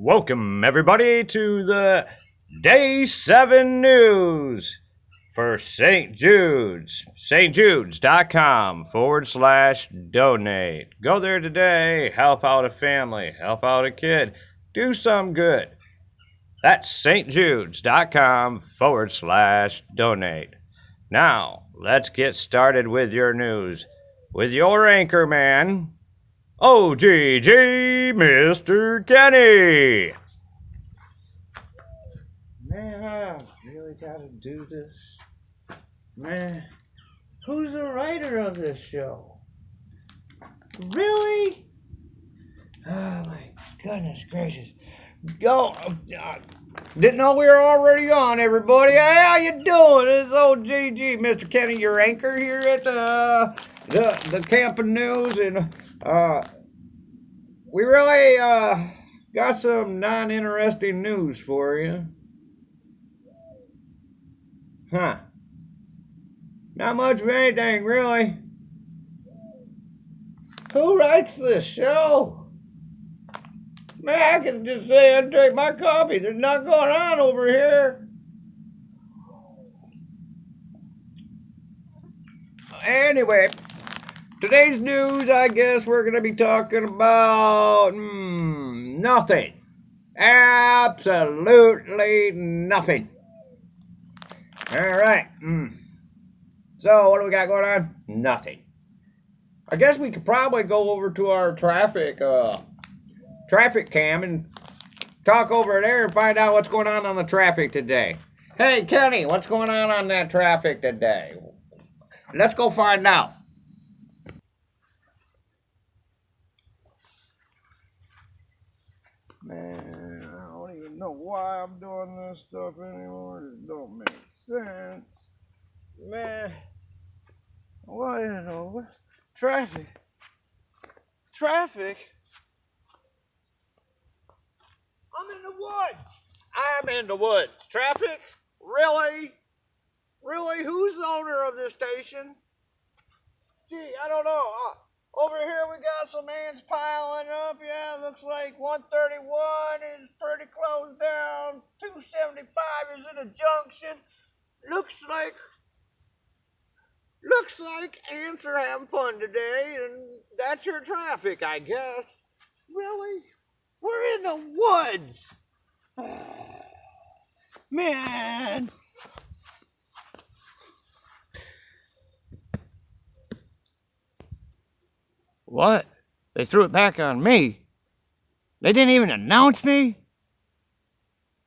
Welcome, everybody, to the Day 7 News for St. Judes. st.judes.com/donate. Go there today, help out a family, help out a kid, do some good. That's st.judes.com/donate. Now, let's get started with your news with your anchor man, OGG, Mr. Kenny. Man, I really gotta do this. Man, who's the writer of this show? Really? Oh my goodness gracious. Yo, didn't know we were already on, everybody. Hey, how you doing? It's OGG, Mr. Kenny, your anchor here at the Camping News, and we really got some non-interesting news for you. Huh. Not much of anything, really. Who writes this show? Man, I can just say and take my coffee. There's not going on over here. Anyway, today's news, I guess we're going to be talking about nothing. Absolutely nothing. All right. So, what do we got going on? Nothing. I guess we could probably go over to our traffic cam and talk over there and find out what's going on the traffic today. Hey, Kenny, what's going on that traffic today? Let's go find out. Man, I don't even know why I'm doing this stuff anymore. It don't make sense. Man, what in the traffic? Traffic? I'm in the woods. I'm in the woods. Traffic? Really? Really? Who's the owner of this station? Gee, I don't know. Over here we got some ants piling up. Yeah, looks like 131 is pretty close down. 275 is in a junction. Looks like ants are having fun today, and that's your traffic, I guess. Really? We're in the woods. Man. What? They threw it back on me. They didn't even announce me?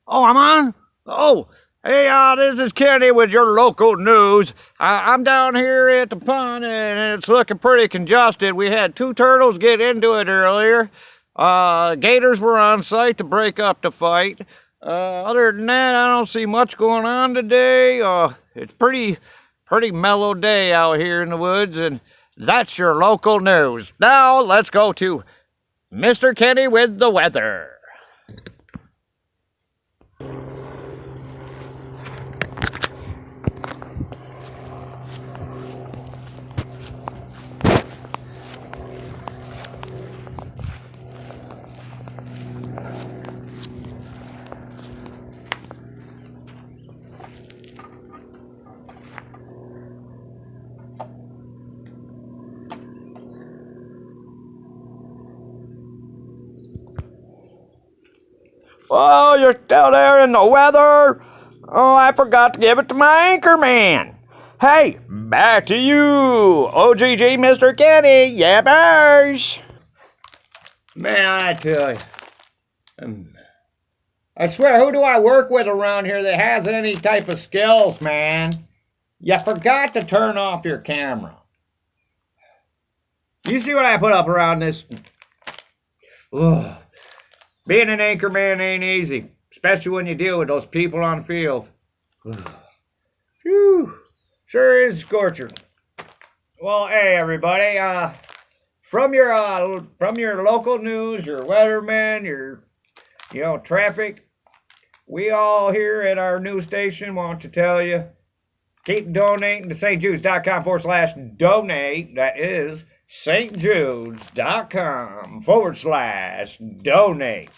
Oh, I'm on? Oh, hey, this is Kenny with your local news. I'm down here at the pond, and it's looking pretty congested. We had 2 turtles get into it earlier. Gators were on site to break up the fight. Other than that, I don't see much going on today. It's pretty mellow day out here in the woods, and that's your local news. Now, let's go to Mr. Kenny with the weather. Oh, you're still there in the weather? Oh, I forgot to give it to my anchor man. Hey, back to you, OGG Mr. Kenny. Yeah, boys. Man, I tell you. I swear, who do I work with around here that has any type of skills, man? You forgot to turn off your camera. You see what I put up around this? Ugh. Being an anchor man ain't easy, especially when you deal with those people on the field. Phew, sure is a scorcher. Well, hey everybody, from your local news, your weatherman, your traffic, we all here at our news station want to tell you, keep donating to st.judes.com/donate. That is st.judes.com/donate.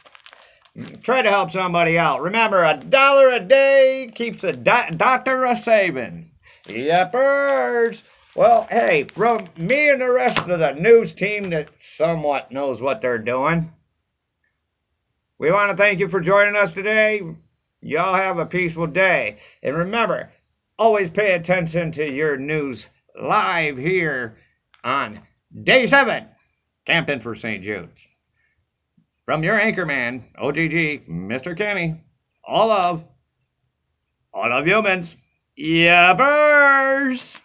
Try to help somebody out. Remember, $1 a day keeps a doctor a saving. Yepers. Well, hey, from me and the rest of the news team that somewhat knows what they're doing, we want to thank you for joining us today. Y'all have a peaceful day. And remember, always pay attention to your news live here on Day 7, Camping for St. Jude's. From your anchorman, OGG, Mr. Kenny, all of humans, yappers!